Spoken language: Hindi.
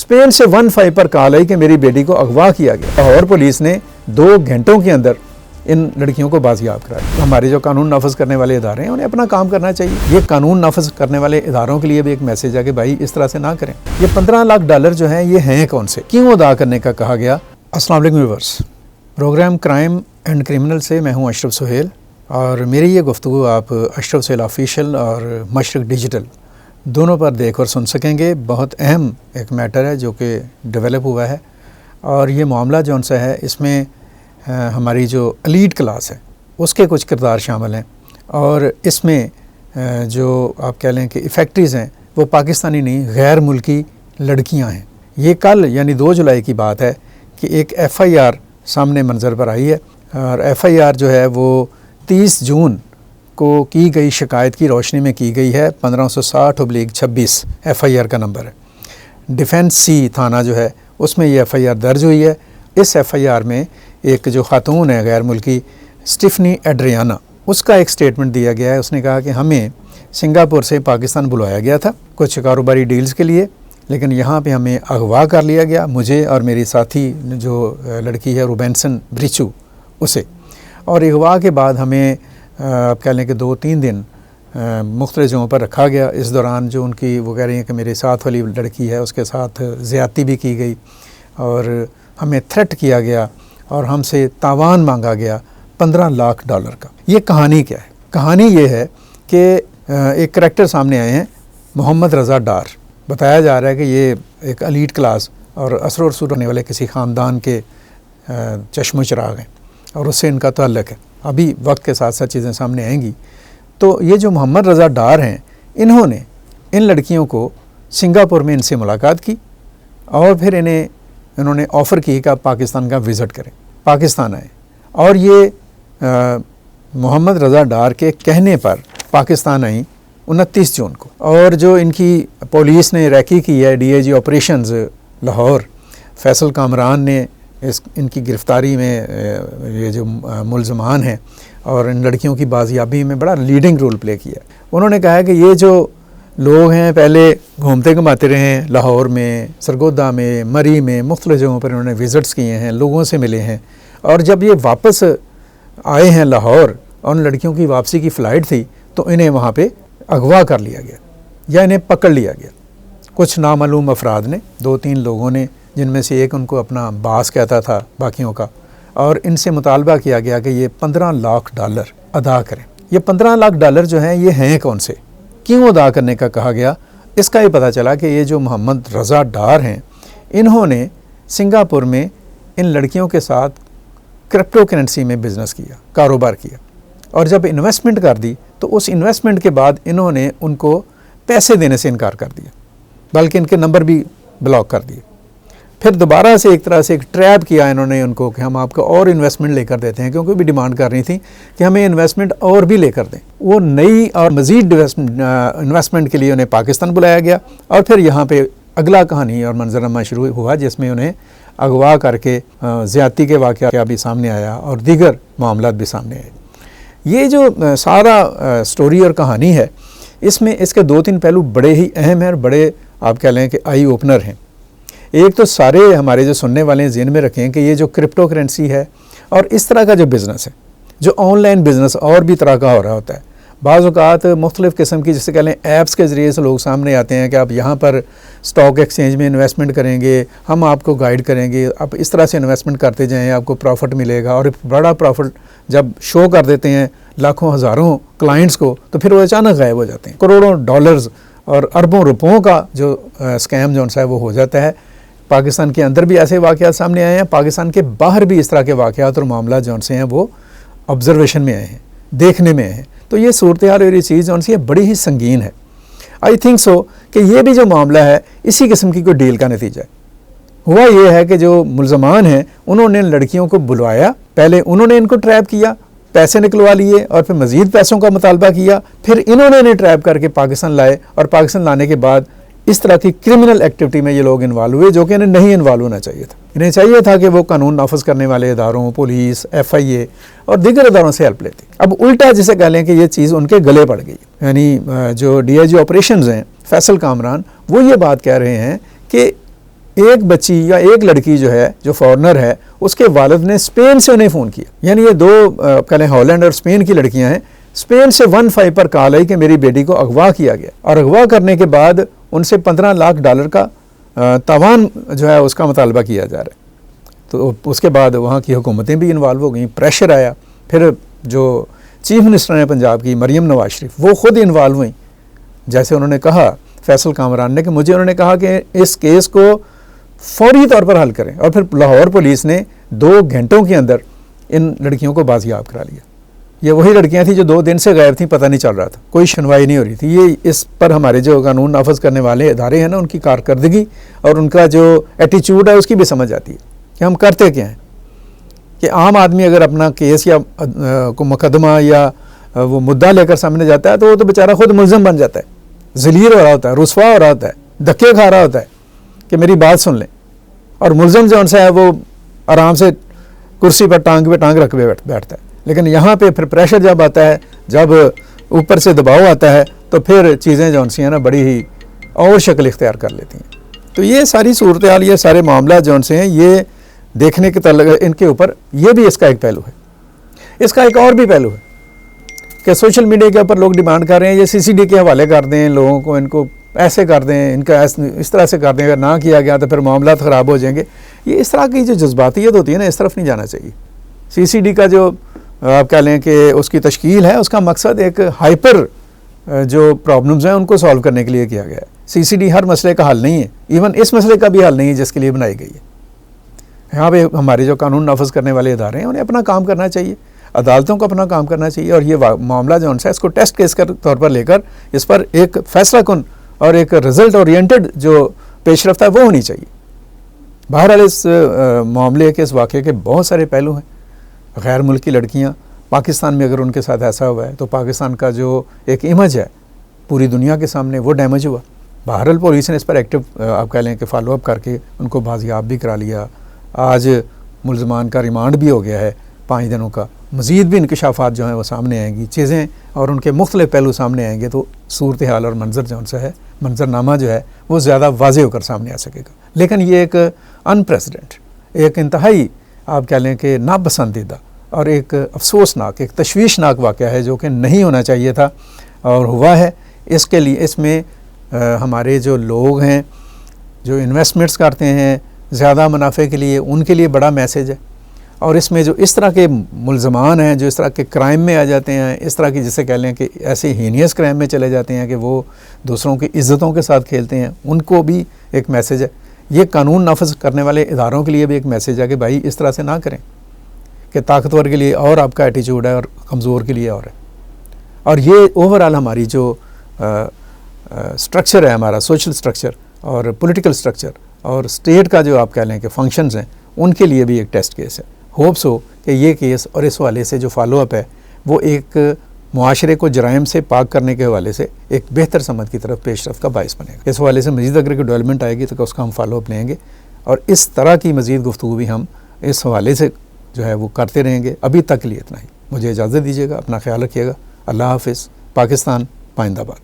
स्पेन से 15 पर कॉल आई कि मेरी बेटी को अगवा किया गया और पुलिस ने 2 घंटों के अंदर इन लड़कियों को बाजियाब कराया। हमारे जो कानून नाफज करने वाले इदारे हैं उन्हें अपना काम करना चाहिए। ये कानून नाफज करने वाले इदारों के लिए भी एक मैसेज है कि भाई इस तरह से ना करें। ये 15 लाख डॉलर जो हैं ये हैं कौन से, क्यों अदा करने का कहा गया। अस्सलाम वालेकुम viewers, program crime and criminal से मैं हूँ अशरफ सुहेल और मेरी ये गुफ्तगू आप अशरफ सुहेल ऑफिशियल और मशरक डिजिटल दोनों पर देख और सुन सकेंगे। बहुत अहम एक मैटर है जो कि डेवलप हुआ है और ये मामला जौन सा है इसमें हमारी जो एलीट क्लास है उसके कुछ किरदार शामिल हैं और इसमें जो आप कह लें कि इफ़ेक्ट्रीज़ हैं वो पाकिस्तानी नहीं गैर मुल्की लड़कियां हैं। ये कल यानी 2 जुलाई की बात है कि एक FIR सामने मंजर पर आई है और FIR जो है वो 30 जून को की गई शिकायत की रोशनी में की गई है। 1560/26 FIR का नंबर है। डिफेंस सी थाना जो है उसमें ये FIR दर्ज हुई है। इस FIR में एक जो खातून है गैर मुल्की स्टीफनी एड्रियाना, उसका एक स्टेटमेंट दिया गया है। उसने कहा कि हमें सिंगापुर से पाकिस्तान बुलाया गया था कुछ कारोबारी डील्स के लिए, लेकिन यहाँ पे हमें अगवा कर लिया गया, मुझे और मेरी साथी जो लड़की है रूबेंसन ब्रिचू उसे। और अगवा के बाद हमें आप कह लें कि 2-3 दिन मुख्तलिफ जगहों पर रखा गया। इस दौरान जो उनकी वो कह रही हैं कि मेरे साथ वाली लड़की है उसके साथ ज़्यादती भी की गई और हमें थ्रेट किया गया और हमसे तावान मांगा गया $15 लाख का। ये कहानी क्या है? कहानी ये है कि एक करैक्टर सामने आए हैं मोहम्मद रज़ा डार। बताया जा रहा है कि ये एक एलीट क्लास और असर और रसूल रहने वाले किसी ख़ानदान के चश्मो चिराग हैं और उससे इनका ताल्लुक़ है। अभी वक्त के साथ साथ चीज़ें सामने आएंगी। तो ये जो मोहम्मद रज़ा डार हैं इन्होंने इन लड़कियों को सिंगापुर में इनसे मुलाकात की और फिर इन्होंने ऑफ़र की कि आप पाकिस्तान का विज़िट करें, पाकिस्तान आए। और ये मोहम्मद रज़ा डार के कहने पर पाकिस्तान आई 29 जून को। और जो इनकी पुलिस ने रैकी की है, DIG ऑपरेशंस लाहौर फैसल कामरान ने इनकी गिरफ़्तारी में ये जो मुलज़मान हैं और इन लड़कियों की बाजियाबी में बड़ा लीडिंग रोल प्ले किया। उन्होंने कहा है कि ये जो लोग हैं पहले घूमते घुमाते रहे हैं लाहौर में, सरगोदा में, मरी में, मुख्तलिफ जगहों पर इन्होंने विज़िट्स किए हैं, लोगों से मिले हैं और जब ये वापस आए हैं लाहौर और उन लड़कियों की वापसी की फ़्लाइट थी तो इन्हें वहाँ पे अगवा कर लिया गया या इन्हें पकड़ लिया गया। कुछ नामालूम अफराद ने, 2-3 लोगों ने, जिनमें से एक उनको अपना बास कहता था बाकियों का, और इनसे मुतालबा किया गया कि ये $15 लाख अदा करें। ये $15 लाख जो हैं ये हैं कौन से, क्यों अदा करने का कहा गया, इसका ही पता चला कि ये जो मोहम्मद रज़ा डार हैं इन्होंने सिंगापुर में इन लड़कियों के साथ क्रिप्टो करेंसी में बिज़नेस किया, कारोबार किया और जब इन्वेस्टमेंट कर दी तो उस इन्वेस्टमेंट के बाद इन्होंने उनको पैसे देने से इनकार कर दिया, बल्कि इनके नंबर भी ब्लॉक कर दिए। फिर दोबारा से एक तरह से एक ट्रैप किया इन्होंने उनको कि हम आपको और इन्वेस्टमेंट लेकर देते हैं, क्योंकि भी डिमांड कर रही थी कि हमें इन्वेस्टमेंट और भी लेकर दें। वो नई और मज़ीद इन्वेस्टमेंट के लिए उन्हें पाकिस्तान बुलाया गया और फिर यहाँ पे अगला कहानी और मंजरमा शुरू हुआ जिसमें उन्हें अगवा करके ज़्यादती के वाक़या भी सामने आया और दीगर मामलात भी सामने आए। ये जो सारा स्टोरी और कहानी है इसमें इसके 2-3 पहलू बड़े ही अहम हैं और बड़े आप कह लें कि आई ओपनर हैं। एक तो सारे हमारे जो सुनने वाले हैं ज़हन में रखें कि ये जो क्रिप्टो करेंसी है और इस तरह का जो बिज़नेस है, जो ऑनलाइन बिज़नेस और भी तरह का हो रहा होता है, बाज़ औक़ात मुख्तलिफ़ किस्म की जिसे कह लें ऐप्स के ज़रिए से लोग सामने आते हैं कि आप यहाँ पर स्टॉक एक्सचेंज में इन्वेस्टमेंट करेंगे, हम आपको गाइड करेंगे, आप इस तरह से इन्वेस्टमेंट करते जाएँ, आपको प्रॉफिट मिलेगा। और बड़ा प्रॉफिट जब शो कर देते हैं लाखों हज़ारों क्लाइंट्स को तो फिर वो अचानक गायब हो जाते हैं। करोड़ों डॉलर्स और अरबों रुपयों का जो स्कैम जो है वो हो जाता है। पाकिस्तान के अंदर भी ऐसे वाक़यात सामने आए हैं, पाकिस्तान के बाहर भी इस तरह के वाक़यात और मामला जो से हैं वो ऑब्जर्वेशन में आए हैं, देखने में आए हैं। तो ये सूरत हाल और ये चीज़ जो सी है बड़ी ही संगीन है। आई थिंक सो कि ये भी जो मामला है इसी किस्म की कोई डील का नतीजा है। हुआ ये है कि जो मुलज़मान हैं उन्होंने लड़कियों को बुलवाया, पहले उन्होंने इनको ट्रैप किया, पैसे निकलवा लिए और फिर मज़ीद पैसों का मुतालबा किया, फिर इन्होंने इन्हें ट्रैप करके पाकिस्तान लाए और पाकिस्तान लाने के बाद इस तरह की क्रिमिनल एक्टिविटी में ये लोग इन्वॉल्व हुए जो कि इन्हें नहीं इन्वॉल्व होना चाहिए था। इन्हें चाहिए था कि वो कानून नाफज करने वाले इदारों, पुलिस, FIA और दीगर इदारों से हेल्प लेते। अब उल्टा जिसे कह लें कि ये चीज़ उनके गले पड़ गई। यानी जो DIG ऑपरेशंस हैं फैसल कामरान, वो ये बात कह रहे हैं कि एक बच्ची या एक लड़की जो है, जो फॉरेनर है, उसके वालिद ने स्पेन से उन्हें फ़ोन किया। यानी ये दो कहें हॉलैंड और स्पेन की लड़कियां हैं। स्पेन से 15 पर कॉल आई कि मेरी बेटी को अगवा किया गया, और अगवा करने के बाद उनसे $15 लाख का तावान जो है उसका मुतालबा किया जा रहा है। तो उसके बाद वहाँ की हुकूमतें भी इन्वॉल्व हो गई, प्रेशर आया। फिर जो चीफ मिनिस्टर हैं पंजाब की मरियम नवाज शरीफ, वो ख़ुद इन्वॉल्व हुई। जैसे उन्होंने कहा फैसल कामरान ने कि मुझे, उन्होंने कहा कि इस केस को फौरी तौर पर हल करें, और फिर लाहौर पुलिस ने 2 घंटों के अंदर इन लड़कियों को बाजियाब करा लिया। ये वही लड़कियां थी जो 2 दिन से गायब थी, पता नहीं चल रहा था, कोई सुनवाई नहीं हो रही थी। ये इस पर हमारे जो कानून नाफज करने वाले इदारे हैं ना, उनकी कारकर्दगी और उनका जो एटीट्यूड है उसकी भी समझ आती है कि हम करते क्या हैं। कि आम आदमी अगर अपना केस या को मुकदमा या वो मुद्दा लेकर सामने जाता है तो वो तो बेचारा खुद मुल्ज़िम बन जाता है, ज़लील हो रहा होता है, रुसवा हो रहा होता है, धक्के खा रहा होता है कि मेरी बात सुन लें। और मुल्ज़िम जो उनसे है वो आराम से कुर्सी पर टांग रख के बैठता है। लेकिन यहाँ पे फिर प्रेशर जब आता है, जब ऊपर से दबाव आता है, तो फिर चीज़ें जो उनसे हैं ना बड़ी ही और शक्ल इख्तियार कर लेती हैं। तो ये सारी सूरत हाल, ये सारे मामला जो उनसे हैं, ये देखने के तल्लुक इनके ऊपर ये भी इसका एक पहलू है। इसका एक और भी पहलू है कि सोशल मीडिया के ऊपर लोग डिमांड कर रहे हैं ये CCD के हवाले कर दें लोगों को, इनको ऐसे कर दें, इनका इस तरह से कर दें, अगर ना किया गया तो फिर मामला ख़राब हो जाएंगे। ये इस तरह की जो जज्बातियत होती है ना, इस तरफ नहीं जाना चाहिए। CCD का जो आप कह लें कि उसकी तश्कील है, उसका मकसद एक हाइपर जो प्रॉब्लम्स हैं उनको सॉल्व करने के लिए किया गया है। CCD हर मसले का हल नहीं है, इवन इस मसले का भी हल नहीं है जिसके लिए बनाई गई है। यहाँ पे हमारे जो कानून नाफज करने वाले इदारे हैं उन्हें अपना काम करना चाहिए, अदालतों को अपना काम करना चाहिए, और ये मामला जो उनसे इसको टेस्ट केस के तौर पर लेकर इस पर एक फैसला कुन और एक रिजल्ट ओरिएंटेड जो पेशरफ्त है वो होनी चाहिए। बहरहाल इस मामले के, इस वाक़े के बहुत सारे पहलू हैं। गैर मुल्की लड़कियाँ पाकिस्तान में अगर उनके साथ ऐसा हुआ है तो पाकिस्तान का जो एक इमेज है पूरी दुनिया के सामने वो डैमेज हुआ। बहरहाल पुलिस ने इस पर एक्टिव आप कह लें कि फॉलोअप करके उनको बाजियाब भी करा लिया। आज मुल्ज़मान का रिमांड भी हो गया है 5 दिनों का। मज़ीद भी इंकशाफात जो हैं वो सामने आएंगी, चीज़ें और उनके मुख्तलिफ पहलू सामने आएंगे, तो सूरत हाल और मंजर जो उनसे है, मंजरनामा जो है वो ज़्यादा वाज़ेह होकर सामने आ सकेगा। लेकिन ये एक अनप्रेसिडेंट, एक इंतहाई आप कह लें कि नापसंदीदा और एक अफसोसनाक, एक तशवीशनाक वाक़या है जो कि नहीं होना चाहिए था और हुआ है। इसके लिए इसमें हमारे जो लोग हैं जो इन्वेस्टमेंट्स करते हैं ज़्यादा मुनाफे के लिए, उनके लिए बड़ा मैसेज है। और इसमें जो इस तरह के मुल्ज़मान हैं जो इस तरह के क्राइम में आ जाते हैं, इस तरह की जिसे कह लें कि ऐसे हीनियस क्राइम में चले जाते हैं कि वो दूसरों की इज़्ज़तों के साथ खेलते हैं, उनको भी एक मैसेज है। ये कानून नाफज करने वाले इदारों के लिए भी एक मैसेज है कि भाई इस तरह से ना करें कि ताकतवर के लिए और आपका एटीट्यूड है और कमज़ोर के लिए और है। और ये ओवरऑल हमारी जो स्ट्रक्चर है, हमारा सोशल स्ट्रक्चर और पॉलिटिकल स्ट्रक्चर और स्टेट का जो आप कह लें कि फंक्शंस हैं, उनके लिए भी एक टेस्ट केस है। होप्स हो कि ये केस और इस हवाले से जो फॉलोअप है वो एक मुआशरे को जराइम से पाक करने के हवाले से एक बेहतर समझ की तरफ पेशरफ्त का बाइस बनेगा। इस हवाले से मज़ीद अगर कोई डेवलपमेंट आएगी तो उसका हम फॉलोअप लेंगे और इस तरह की मज़ीद गुफ्तगू भी हम इस हवाले से जो है वो करते रहेंगे। अभी तक के लिए इतना ही। मुझे इजाज़त दीजिएगा, अपना ख्याल रखिएगा। अल्लाह हाफ़िज़। पाकिस्तान पाइंदाबाद।